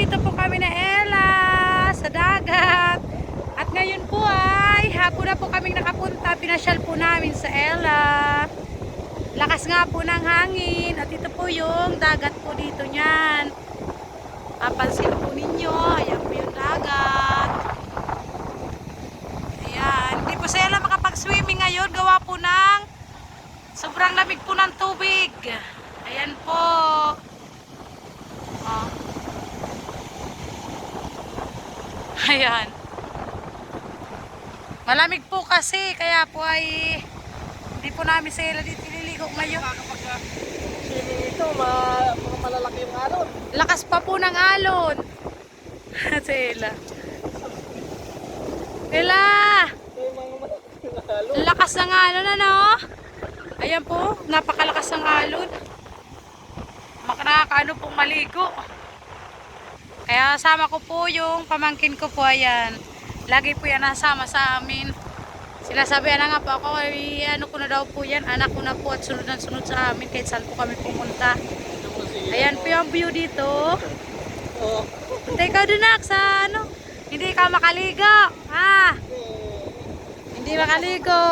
nandito po kami na Ella sa dagat. At ngayon po ay hapon na po kaming nakapunta. Pinasyal po namin sa Ella. Lakas nga po ng hangin. At ito po yung dagat po dito niyan. Papansin po ninyo. Ayan po yung dagat. Ayan. Hindi po sa Ella makapag-swimming ngayon. Gawa po ng sobrang lamig po ng tubig. Ayan po. Oh. Ayan. Malamig po kasi, kaya po ay hindi po namin sa Ella dito nililigo ngayon. Swimming ito, malalaki yung alon. Lakas pa po ng alon. Sa Ella. Ella! Lakas ng alon, ano? Ayan po, napakalakas ng alon. Nakakaano pong maligo. Kaya sama ko po yung pamangkin ko po, ayan. Lagi po yan nasama sa amin. Sila sabi na nga po ako, ay, ano ko na daw po yan, anak ko na po at sunod na sunod sa amin kahit saan po kami pumunta. Ayan po yung view dito. Punta ikaw dun sa ano, hindi ka makaligo. Ha? Hindi makaligo.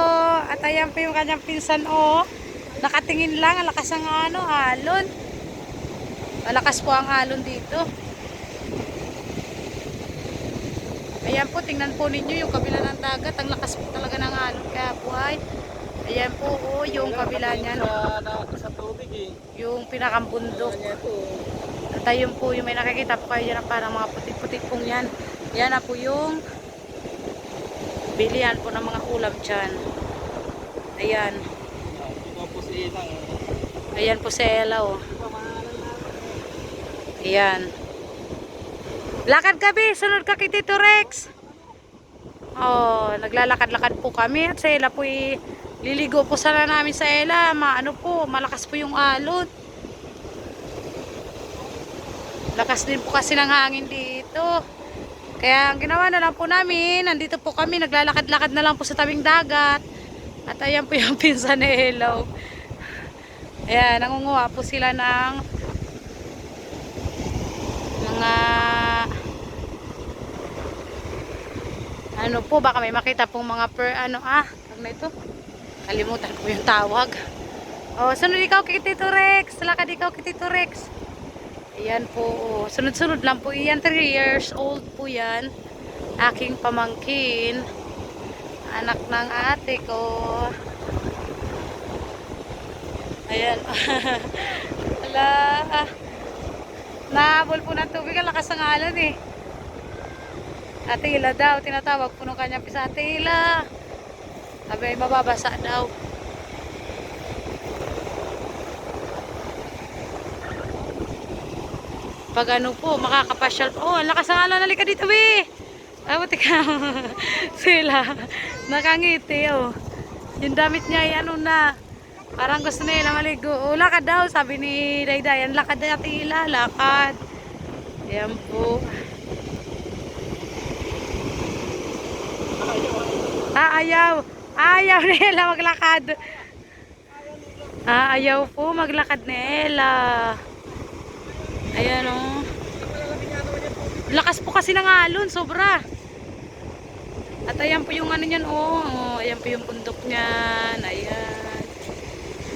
At ayan po yung kanyang pinsan, oh. Nakatingin lang, ang lakas ng ano, alon. Malakas po ang alon dito. Ayan po, tingnan po ninyo yung kabila ng dagat. Ang lakas po talaga ng alon. Kaya po ay, ayan po, oh, yung kabila niyan. Sa tubig eh. Yung pinakambundok. At ayun po, yung may nakikita po kayo dyan, parang mga putik-putik pong yan. Yan na po yung bilihan po ng mga ulam dyan. Ayan. Ayan po si Ella, oh. Ayan. Lakad kami, sunod ka kay Tito Rex. Oh, naglalakad-lakad po kami at sa Ella po liligo po sana namin sa Ella. Ano po, malakas po yung alon. Lakas din po kasi ng hangin dito. Kaya ang ginawa na lang po namin, nandito po kami, naglalakad-lakad na lang po sa tabing dagat. At ayan po yung pinsan ni Ella. Ayan, nangunguha po sila ng mga ano po, baka may makita pong mga tawag na ito, kalimutan ko yung tawag. Oh, sunod ikaw kay Tito Rex, lakad ikaw kay Tito Rex. Ayan po, oh. Sunod-sunod lang po yan, 3 years old po yan, aking pamangkin, anak ng ate ko. Ayan. Ala, nahabol po ng tubig, ang lakas ng alon eh. Ate Ella daw, tinatawag po nung kanyang pisa, Ate Ella. Sabi ay mababasa daw. Pag ano po, makakapasyal po. Oh, ang lakas ng alon, halika dito, be. Buti ka. Sila, nakangiti, oh. Yung damit niya ay ano na, parang gusto nila maligo. Oh, lakad daw, sabi ni Daydayan. Lakad na Ate Ella, lakad. Ayan po. Ayaw. Ayaw ni Ella maglakad. Ayaw po maglakad ni Ella. Ayan, oh. Lakas po kasi ng alon, sobra. At ayan po yung ano niyan, oh. Ayan po yung bundok niyan. Ayan.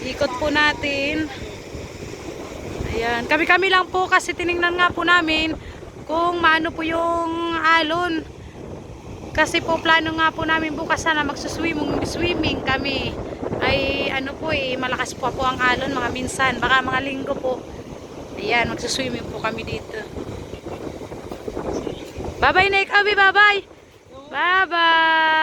Ikot po natin. Ayan. Kami-kami lang po kasi tiningnan nga po namin kung maano po yung alon. Kasi po plano nga po namin bukas sana magsuswimming kami. Ay ano po malakas po ang alon mga minsan. Baka mga linggo po. Ayan, magsuswimming po kami dito. Bye-bye na ikaw, bye-bye. Bye-bye.